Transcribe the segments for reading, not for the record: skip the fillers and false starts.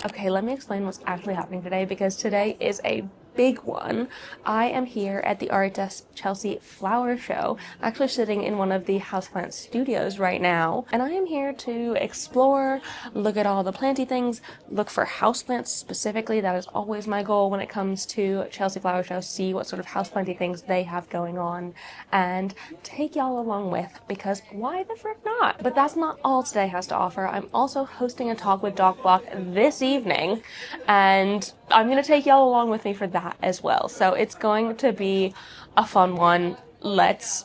Okay, let me explain what's actually happening today, because today is a big one. I am here at the RHS Chelsea Flower Show, actually sitting in one of the Houseplant studios right now, and I am here to explore, look at all the planty things, look for houseplants specifically. That is always my goal when it comes to Chelsea Flower Show, see what sort of houseplanty things they have going on, and take y'all along with, because why the frick not? But that's not all today has to offer. I'm also hosting a talk with Doc Block this evening, and I'm going to take y'all along with me for that as well. So it's going to be a fun one. Let's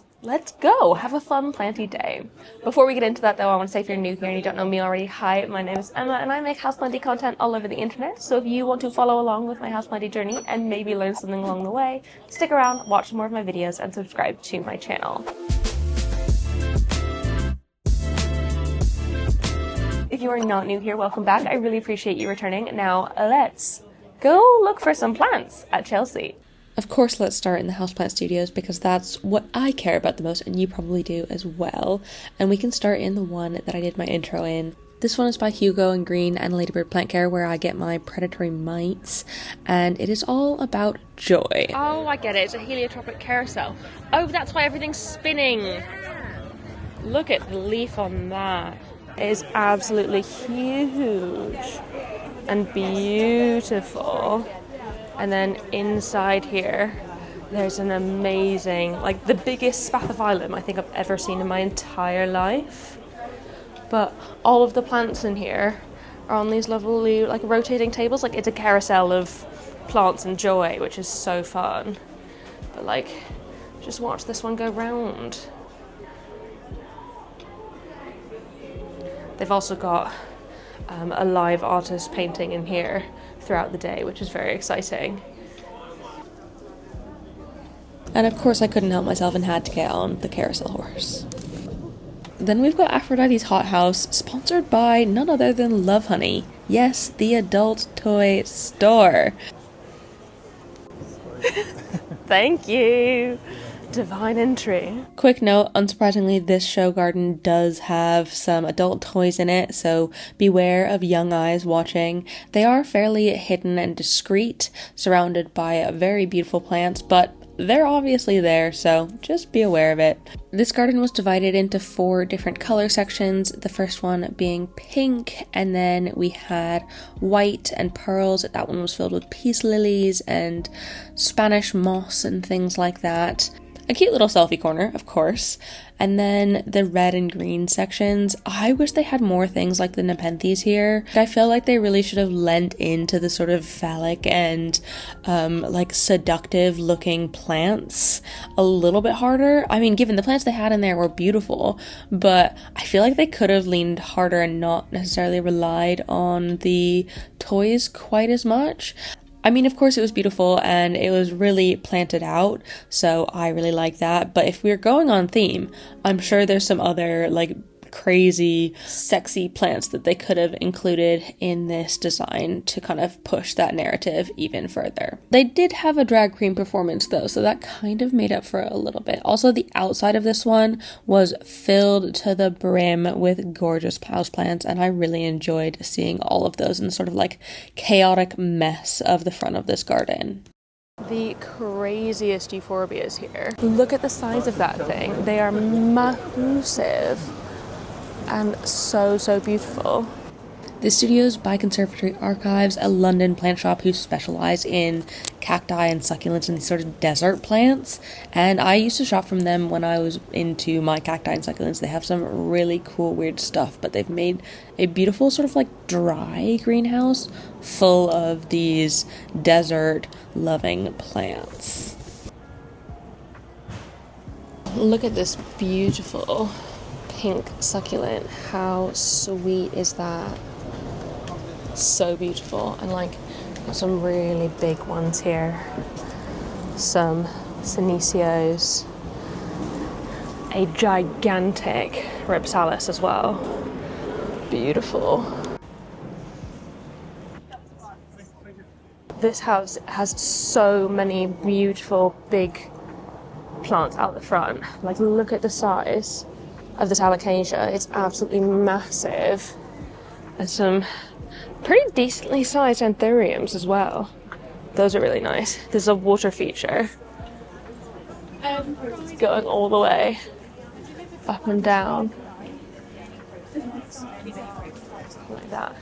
go have a fun planty day. Before we get into that though, I want to say if you're new here and you don't know me already, hi, my name is Emma and I make houseplanty content all over the internet. So if you want to follow along with my houseplanty journey and maybe learn something along the way, stick around, watch some more of my videos and subscribe to my channel. If you are not new here, welcome back. I really appreciate you returning. Now let's go look for some plants at Chelsea. Of course, let's start in the Houseplant studios because that's what I care about the most, and you probably do as well. And we can start in the one that I did my intro in. This one is by Hugo and Green and Ladybird Plant Care, where I get my predatory mites, and it is all about joy. Oh, I get it. It's a heliotropic carousel. Oh, that's why everything's spinning. Look at the leaf on that. It is absolutely huge and beautiful. And then inside here, there's an amazing, like the biggest spathiphyllum I think I've ever seen in my entire life. But all of the plants in here are on these lovely, like, rotating tables. Like, it's a carousel of plants and joy, which is so fun. But, like, just watch this one go round. They've also got a live artist painting in here throughout the day, which is very exciting. And of course I couldn't help myself and had to get on the carousel horse. Then we've got Aphrodite's Hot House, sponsored by none other than Love Honey. Yes, the adult toy store. Thank you. Divine entry. Quick note, unsurprisingly, this show garden does have some adult toys in it, so beware of young eyes watching. They are fairly hidden and discreet, surrounded by very beautiful plants, but they're obviously there, so just be aware of it. This garden was divided into 4 different color sections, the first one being pink, and then we had white and pearls. That one was filled with peace lilies and Spanish moss and things like that. A cute little selfie corner, of course. And then the red and green sections. I wish they had more things like the nepenthes here. I feel like they really should have lent into the sort of phallic and like seductive looking plants a little bit harder. I mean, given the plants they had in there were beautiful, but I feel like they could have leaned harder and not necessarily relied on the toys quite as much. I mean, of course it was beautiful and it was really planted out, so I really like that. But if we're going on theme, I'm sure there's some other, like, crazy, sexy plants that they could have included in this design to kind of push that narrative even further. They did have a drag queen performance though, so that kind of made up for it a little bit. Also, the outside of this one was filled to the brim with gorgeous houseplants, and I really enjoyed seeing all of those in the sort of like chaotic mess of the front of this garden. The craziest euphorbias here. Look at the size of that thing. They are massive. And so beautiful. The studio's by Conservatory Archives, a London plant shop who specialise in cacti and succulents and these sort of desert plants. And I used to shop from them when I was into my cacti and succulents. They have some really cool, weird stuff, but they've made a beautiful sort of like dry greenhouse full of these desert-loving plants. Look at this beautiful pink succulent. How sweet is that? So beautiful. And like some really big ones here. Some Senecio, a gigantic Ripsalis as well. Beautiful. This house has so many beautiful big plants out the front. Like, look at the size of this alocasia. It's absolutely massive. And some Pretty decently sized anthuriums as well. Those are really nice. There's a water feature. It's going all the way up and down. Like that.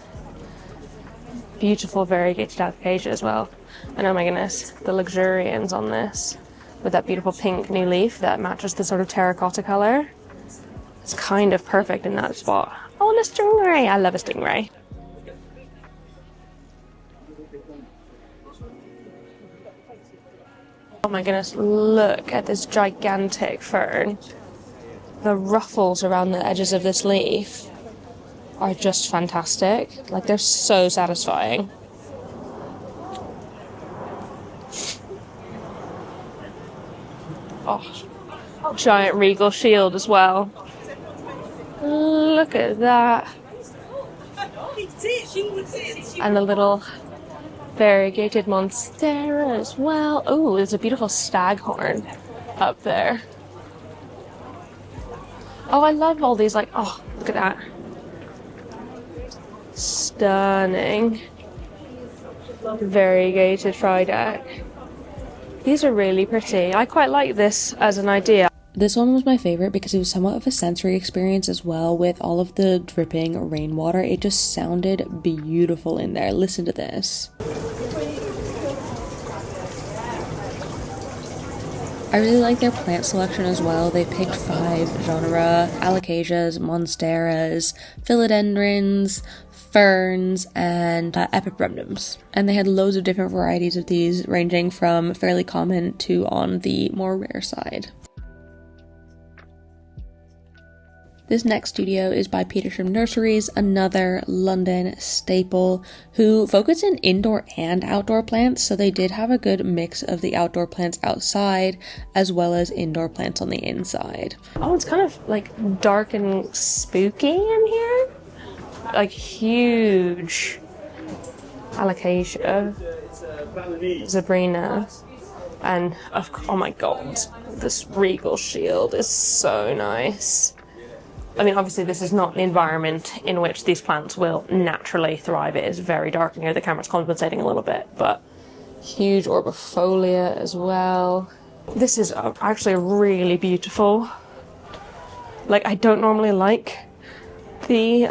Beautiful variegated application as well. And oh my goodness, the luxuriance on this with that beautiful pink new leaf that matches the sort of terracotta color. It's kind of perfect in that spot. Oh, and a stingray! I love a stingray. Oh my goodness, look at this gigantic fern. The ruffles around the edges of this leaf are just fantastic. Like, they're so satisfying. Oh, giant regal shield as well. Look at that. And a little variegated monstera as well. Oh, there's a beautiful staghorn up there. Oh, I love all these, like, oh, look at that. Stunning. Variegated Frydek. These are really pretty. I quite like this as an idea. This one was my favorite because it was somewhat of a sensory experience as well, with all of the dripping rainwater. It just sounded beautiful in there. Listen to this. I really like their plant selection as well. They picked 5 genera: alocasias, monsteras, philodendrons, ferns, and epipremnums. And they had loads of different varieties of these, ranging from fairly common to on the more rare side. This next studio is by Petersham Nurseries, another London staple, who focus in indoor and outdoor plants, so they did have a good mix of the outdoor plants outside as well as indoor plants on the inside. Oh, it's kind of like dark and spooky in here. Like huge alocasia, Zabrina, and oh my god, this regal shield is so nice. I mean, obviously this is not the environment in which these plants will naturally thrive. It is very dark in here. The camera's compensating a little bit, but huge orbifolia as well. This is actually really beautiful. Like, I don't normally like the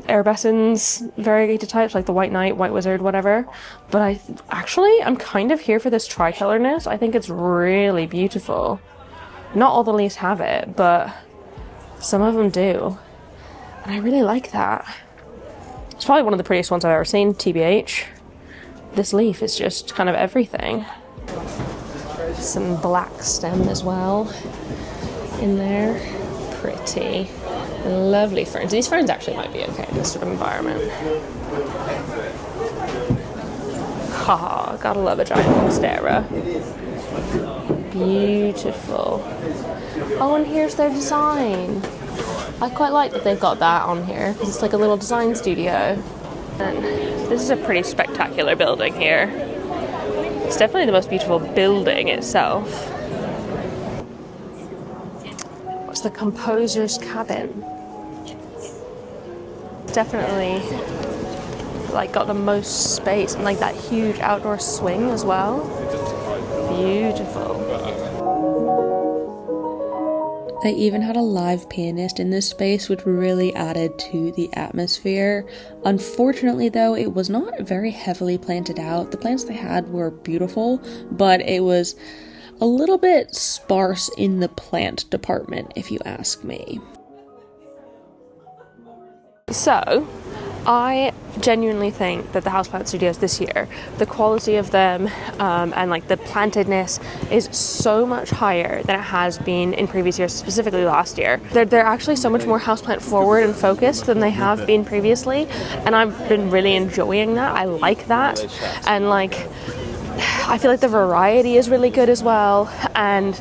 Arabescens variegated types, like the White Knight, White Wizard, whatever, but I'm kind of here for this tricolorness. I think it's really beautiful. Not all the leaves have it, but some of them do, and I really like that. It's probably one of the prettiest ones I've ever seen, TBH. This leaf is just kind of everything. Some black stem as well in there. Pretty. Lovely ferns. These ferns actually might be okay in this sort of environment. Haha, gotta love a giant monstera. Beautiful. Oh, and here's their design. I quite like that they've got that on here, because it's like a little design studio. And this is a pretty spectacular building here. It's definitely the most beautiful building itself. What's the composer's cabin? Definitely like got the most space, and like that huge outdoor swing as well. Beautiful. They even had a live pianist in this space, which really added to the atmosphere. Unfortunately though, it was not very heavily planted out. The plants they had were beautiful, but it was a little bit sparse in the plant department, if you ask me. So, I genuinely think that the Houseplant studios this year, the quality of them and like the plantedness is so much higher than it has been in previous years, specifically last year. They're actually so much more houseplant forward and focused than they have been previously, and I've been really enjoying that. I like that, and like I feel like the variety is really good as well, and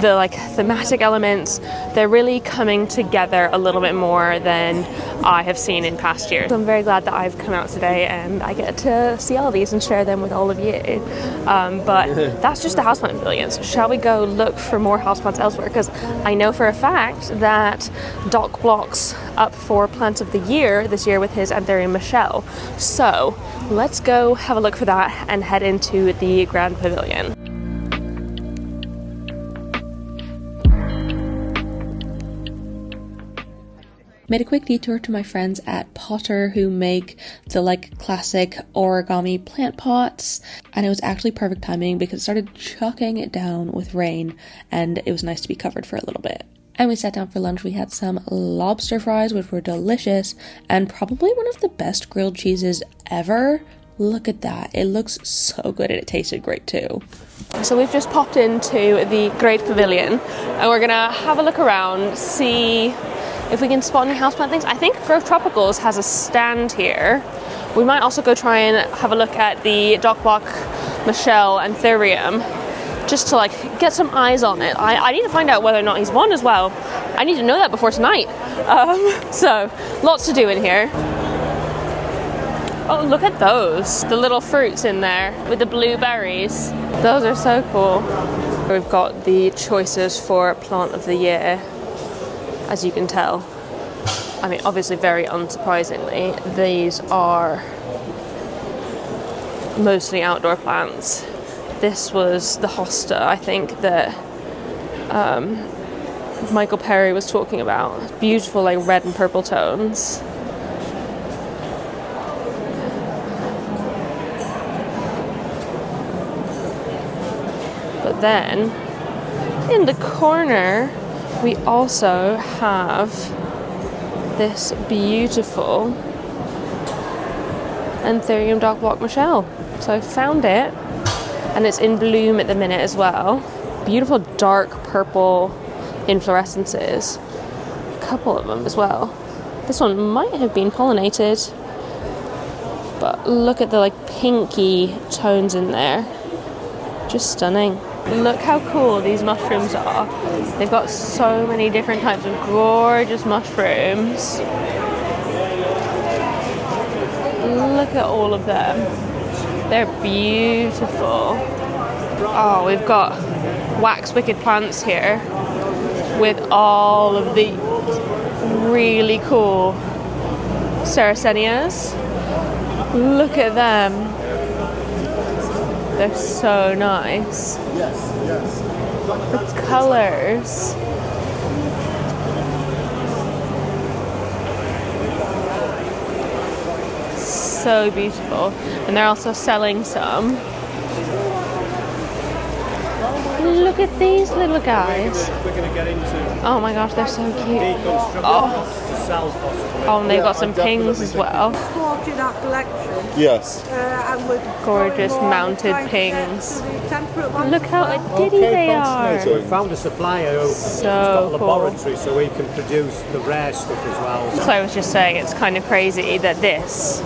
the like thematic elements, they're really coming together a little bit more than I have seen in past years. So I'm very glad that I've come out today and I get to see all of these and share them with all of you. But that's just the houseplant pavilions. Shall we go look for more houseplants elsewhere? Because I know for a fact that Doc Block's up for Plant of the Year this year with his Anthurium Michelle. So let's go have a look for that and head into the Grand Pavilion. Made a quick detour to my friends at Potter who make the like classic origami plant pots, and it was actually perfect timing because it started chucking it down with rain and it was nice to be covered for a little bit. And we sat down for lunch. We had some lobster fries, which were delicious, and probably one of the best grilled cheeses ever. Look at that. It looks so good and it tasted great too. So we've just popped into the Great Pavilion and we're gonna have a look around, see if we can spot any houseplant things. I think Grove Tropicals has a stand here. We might also go try and have a look at the Doc Block Michelle Anthurium, just to like get some eyes on it. I need to find out whether or not he's won as well. I need to know that before tonight. So lots to do in here. Oh, look at those. The little fruits in there with the blueberries. Those are so cool. We've got the choices for Plant of the Year. As you can tell, I mean, obviously very unsurprisingly, these are mostly outdoor plants. This was the hosta, I think, that Michael Perry was talking about. Beautiful, like red and purple tones. But then, in the corner, we also have this beautiful Anthurium Doc Block Michelle. So I found it, and it's in bloom at the minute as well. Beautiful dark purple inflorescences. A couple of them as well. This one might have been pollinated, but look at the like pinky tones in there. Just stunning. Look how cool these mushrooms are. They've got so many different types of gorgeous mushrooms. Look at all of them. They're beautiful. Oh, we've got wax wicked plants here with all of the really cool Sarracenias. Look at them. They're so nice. Yes. The colours. So beautiful. And they're also selling some. Look at these little guys. We're going to get into. Oh my gosh, they're so cute. Oh, and they've got some pings as well. Sorted our collection. Yes. And we're Gorgeous mounted pings. Look how diddy they are. So we found a supplier who's got a laboratory so we can produce the rare stuff as well. Claire was just saying it's kind of crazy that this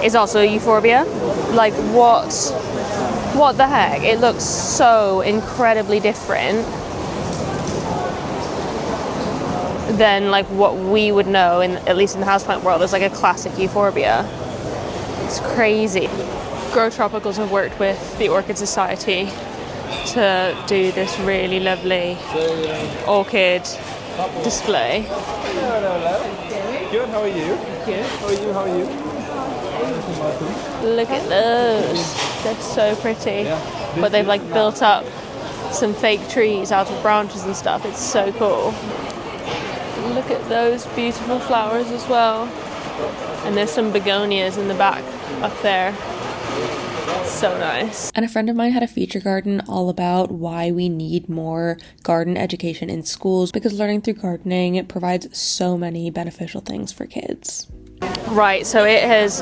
is also euphorbia. Like what the heck? It looks so incredibly different than like what we would know in, at least in the houseplant world, as like a classic euphorbia. It's crazy. Grow Tropicals have worked with the Orchid Society to do this really lovely orchid display. Hello. Good, how are you? Good. How are you? Look at those. They're so pretty. But they've like built up some fake trees out of branches and stuff. It's so cool. Look at those beautiful flowers as well. And there's some begonias in the back up there. So nice. And a friend of mine had a feature garden all about why we need more garden education in schools, because learning through gardening provides so many beneficial things for kids. Right, so it is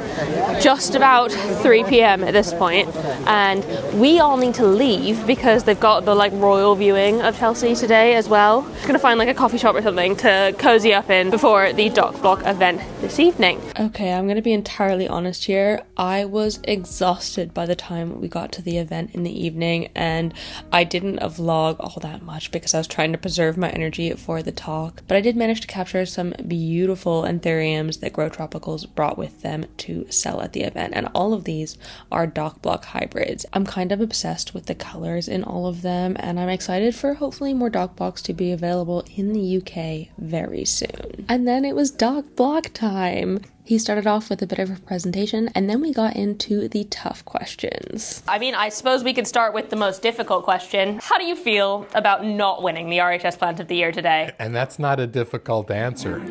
just about 3 p.m. at this point, and we all need to leave because they've got the royal viewing of Chelsea today as well. Just gonna find a coffee shop or something to cozy up in before the dock block event this evening. Okay, I'm gonna be entirely honest here. I was exhausted by the time we got to the event in the evening, and I didn't vlog all that much because I was trying to preserve my energy for the talk, but I did manage to capture some beautiful anthuriums that Grow Tropicals brought with them to sell at the event, and all of these are dock block hybrids. I'm kind of obsessed with the colors in all of them, and I'm excited for hopefully more dock blocks to be available in the UK very soon. And then it was dock block time. He started off with a bit of a presentation, and then we got into the tough questions. I mean, I suppose we could start with the most difficult question. How do you feel about not winning the RHS Plant of the Year today? And that's not a difficult answer.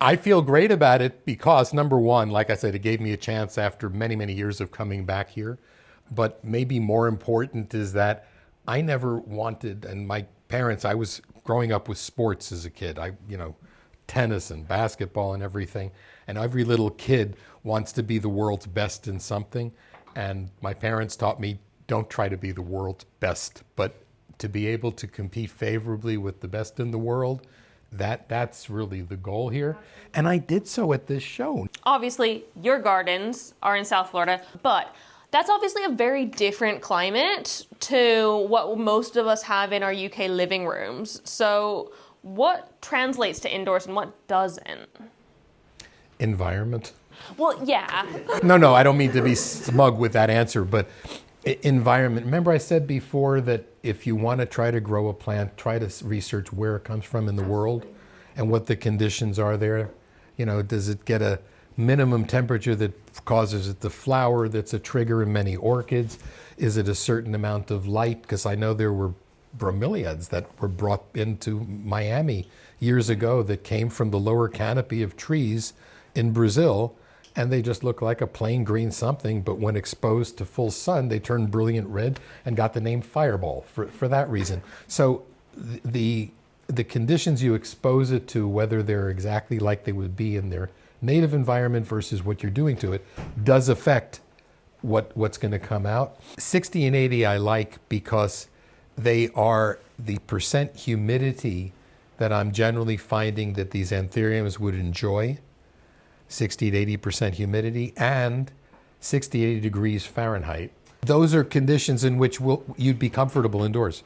I feel great about it because, number one, like I said, it gave me a chance after many, many years of coming back here. But maybe more important is that I never wanted, and my parents, I was growing up with sports as a kid. Tennis and basketball and everything. And every little kid wants to be the world's best in something. And my parents taught me, don't try to be the world's best, but to be able to compete favorably with the best in the world, that's really the goal here. And I did so at this show. Obviously, your gardens are in South Florida, but that's obviously a very different climate to what most of us have in our UK living rooms. So what translates to indoors and what doesn't? Environment. Well, yeah. No, I don't mean to be smug with that answer, but environment. Remember I said before that if you want to try to grow a plant, try to research where it comes from in the world and what the conditions are there. Does it get a minimum temperature that causes it to flower that's a trigger in many orchids? Is it a certain amount of light? Because I know there were bromeliads that were brought into Miami years ago that came from the lower canopy of trees in Brazil, and they just look like a plain green something, but when exposed to full sun, they turn brilliant red and got the name fireball for that reason. So the conditions you expose it to, whether they're exactly like they would be in their native environment versus what you're doing to it, does affect what's going to come out. 60 and 80 I like because they are the percent humidity that I'm generally finding that these anthuriums would enjoy, 60 to 80% humidity, and 60 to 80 degrees Fahrenheit. Those are conditions in which you'd be comfortable indoors.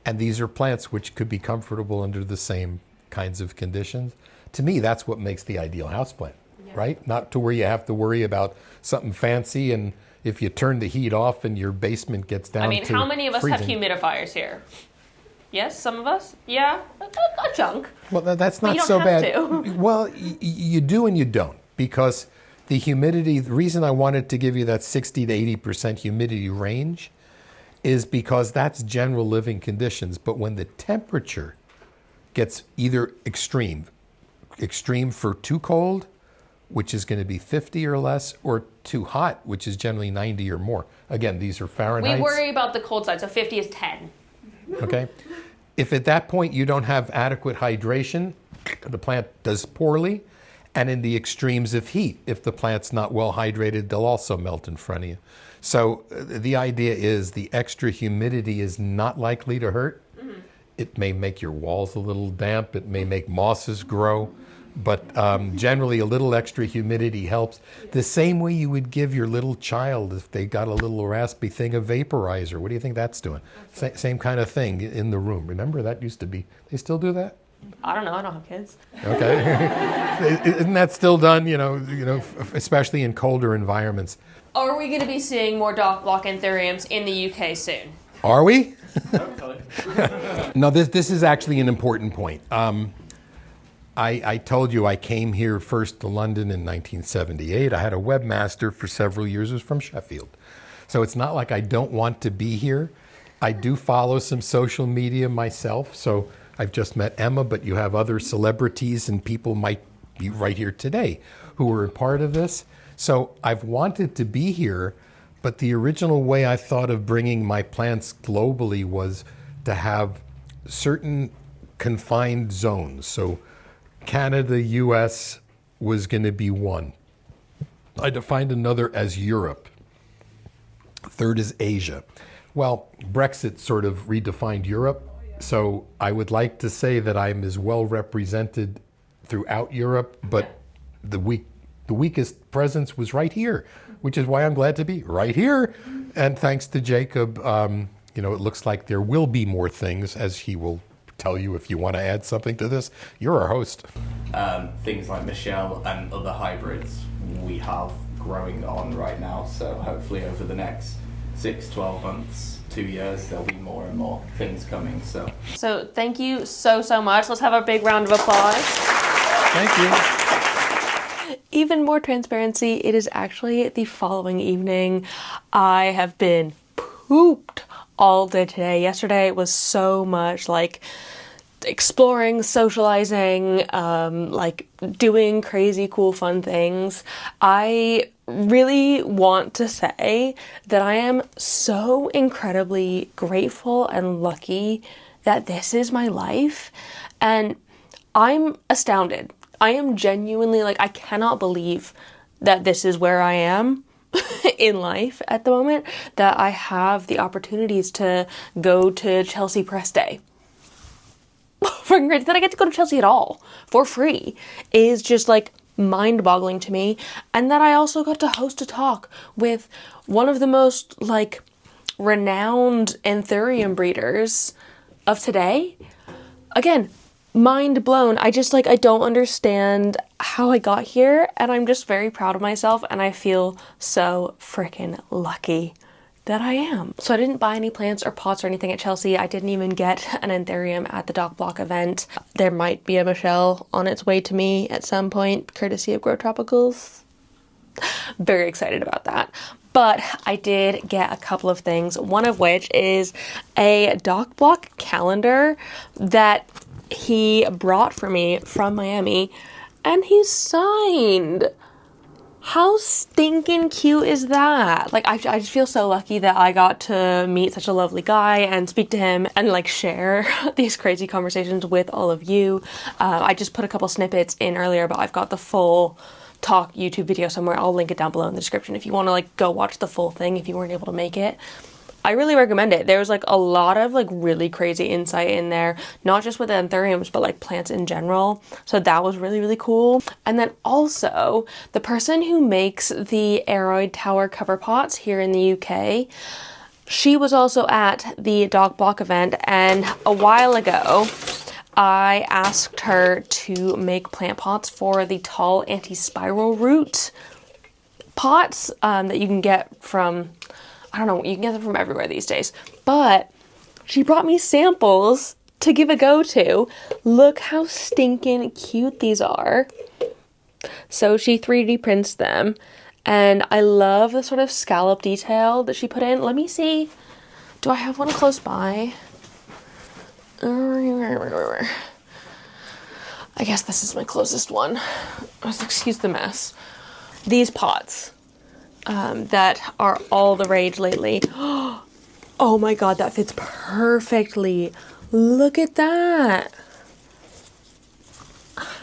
And these are plants which could be comfortable under the same kinds of conditions. To me, that's what makes the ideal houseplant, right? Not to where you have to worry about something fancy, and if you turn the heat off and your basement gets down to how many of us freezing. have humidifiers here? Yes, some of us? Yeah, a chunk. Well, that's not you don't so have bad. to. Well, you do and you don't, because the humidity, the reason I wanted to give you that 60 to 80% humidity range is because that's general living conditions. But when the temperature gets either extreme for too cold, which is going to be 50 or less, or too hot, which is generally 90 or more. Again, these are Fahrenheit. We worry about the cold side, so 50 is 10. Okay? If at that point you don't have adequate hydration, the plant does poorly. And in the extremes of heat, if the plant's not well hydrated, they'll also melt in front of you. So the idea is the extra humidity is not likely to hurt. Mm-hmm. It may make your walls a little damp. It may make mosses grow. But generally, a little extra humidity helps. The same way you would give your little child, if they got a little raspy thing, a vaporizer. What do you think that's doing? Same kind of thing in the room. Remember, that used to be, they still do that? I don't know. I don't have kids. Okay. Isn't that still done, especially in colder environments? Are we going to be seeing more dock block anthuriums in the UK soon? Are we? No, this is actually an important point. I told you I came here first to London in 1978. I had a webmaster for several years, was from Sheffield. So it's not like I don't want to be here. I do follow some social media myself. So I've just met Emma, but you have other celebrities and people might be right here today who are a part of this. So I've wanted to be here, but the original way I thought of bringing my plants globally was to have certain confined zones. So Canada, US, was going to be one. I defined another as Europe. Third is Asia. Well, Brexit sort of redefined Europe, so I would like to say that I'm as well represented throughout Europe, but the weakest presence was right here, which is why I'm glad to be right here. And thanks to Jacob, it looks like there will be more things, as he will tell you if you want to add something to this. You're our host. Things like Michelle and other hybrids we have growing on right now, so hopefully over the next 6, 12 months, 2 years, there'll be more and more things coming. So thank you so much. Let's have a big round of applause. Thank you. Even more transparency, it is actually the following evening. I have been pooped all day today. Yesterday was so much exploring, socializing, doing crazy, cool, fun things. I really want to say that I am so incredibly grateful and lucky that this is my life. And I'm astounded. I am genuinely I cannot believe that this is where I am in life at the moment, that I have the opportunities to go to Chelsea Press Day. Freaking great. That I get to go to Chelsea at all for free is just mind-boggling to me. And that I also got to host a talk with one of the most renowned Anthurium breeders of today. Again, mind blown. I just I don't understand how I got here, and I'm just very proud of myself, and I feel so freaking lucky that I am. So I didn't buy any plants or pots or anything at Chelsea. I didn't even get an Anthurium at the Dock Block event. There might be a Michelle on its way to me at some point, courtesy of Grow Tropicals. Very excited about that. But I did get a couple of things, one of which is a Dock Block calendar that he brought for me from Miami, and he's signed. How stinking cute is that? I just feel so lucky that I got to meet such a lovely guy and speak to him and share these crazy conversations with all of you. I just put a couple snippets in earlier, but I've got the full talk YouTube video somewhere. I'll link it down below in the description if you want to go watch the full thing if you weren't able to make it. I really recommend it. There's a lot of really crazy insight in there, not just with anthuriums, but plants in general. So that was really, really cool. And then also the person who makes the Aeroid Tower cover pots here in the UK, she was also at the Dock Block event, and a while ago I asked her to make plant pots for the tall anti-spiral root pots that you can get from, I don't know, you can get them from everywhere these days. But she brought me samples to give a go to. Look how stinking cute these are. So she 3D prints them. And I love the sort of scallop detail that she put in. Let me see. Do I have one close by? I guess this is my closest one. Excuse the mess. These pots. That are all the rage lately. Oh my god, that fits perfectly. Look at that.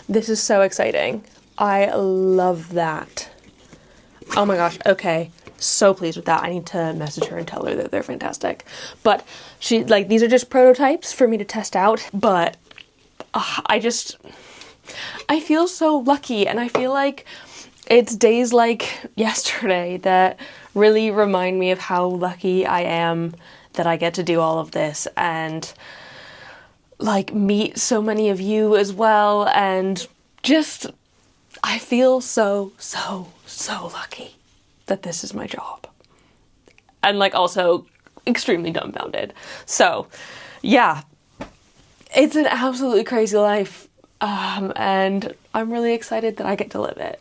This is so exciting. I love that. Oh my gosh, okay. So pleased with that. I need to message her and tell her that they're fantastic. But she, these are just prototypes for me to test out. But I feel so lucky, and I feel it's days like yesterday that really remind me of how lucky I am that I get to do all of this and meet so many of you as well, and just I feel so lucky that this is my job, and also extremely dumbfounded. So yeah, it's an absolutely crazy life, and I'm really excited that I get to live it.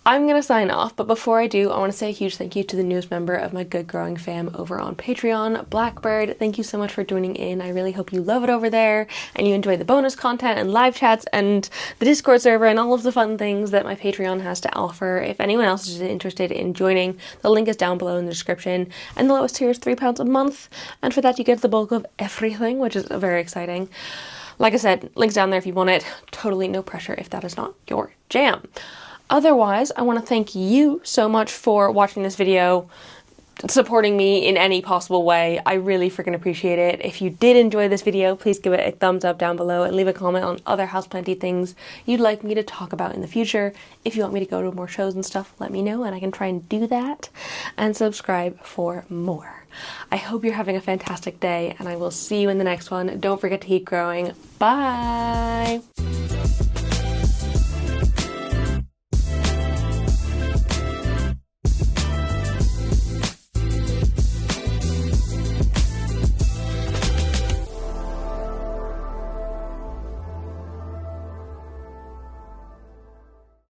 I'm going to sign off, but before I do, I want to say a huge thank you to the newest member of my Good Growing fam over on Patreon, Blackbird. Thank you so much for tuning in. I really hope you love it over there, and you enjoy the bonus content and live chats and the Discord server and all of the fun things that my Patreon has to offer. If anyone else is interested in joining, the link is down below in the description, and the lowest tier is £3 a month, and for that you get the bulk of everything, which is very exciting. Like I said, links down there if you want it. Totally no pressure if that is not your jam. Otherwise, I want to thank you so much for watching this video, supporting me in any possible way. I really freaking appreciate it. If you did enjoy this video, please give it a thumbs up down below and leave a comment on other houseplanty things you'd like me to talk about in the future. If you want me to go to more shows and stuff, let me know and I can try and do that. And subscribe for more. I hope you're having a fantastic day and I will see you in the next one. Don't forget to keep growing. Bye!